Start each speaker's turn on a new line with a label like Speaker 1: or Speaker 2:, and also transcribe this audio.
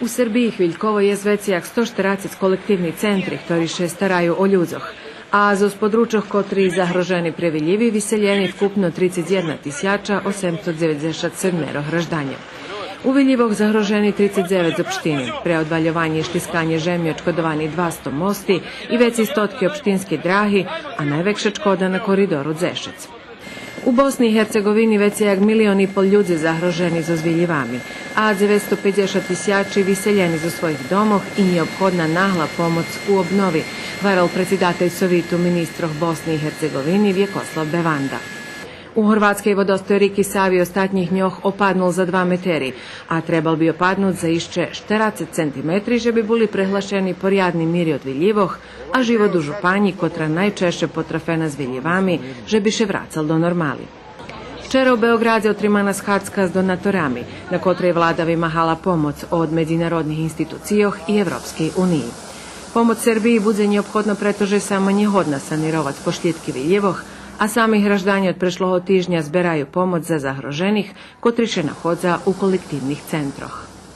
Speaker 1: U Srbiji chvíľkovo je zveciak 140 kolektívnych centrів, ktorí ще starajú o ľudzoch. A zo spodručoch, kotri zagroženi previljivi, vyseljeni vkupno 31 897 graždanja. U Viljivoh zagroženi 39 opštini, preodvaljovanje i štiskanje žemlje očkodovani 200 mosti i veci stotki opštinski drahi, a najvekša škoda na koridoru Zešec. U Bosni i Hercegovini već je 1,5 miliona ljudi zagroženi za zviljivami, a 950 tisjači vyseljeni za svojih domov i neophodna nahla pomoć u obnovi, varal predsjedatelj Sovitu ministrov Bosni i Hercegovini Vjekoslav Bevanda. U Horvatskej vodostoj riki Savi ostatnjih njoh opadnul za 2 meteri, a trebal bi opadnut za išće 40 centimetri, že bi bili prehlašeni porjadni miri od Viljivoh, a život u županji, kotra najčešće potrafena z Viljivami, že bi še vracal do normali. Včera u Beogradze otrimana schadzka s donatorami, na kotrej vlada vymahala pomoc od međunarodnih institucijoh i Evropskej uniji. Pomoc Srbiji bude neophodno, pretože samo njehodna sanirovat poštitki Viljivoh, a sami graždani od prešloho tižnja zberaju pomoć za zagroženih, kotri še nahodza u kolektivnih centroh.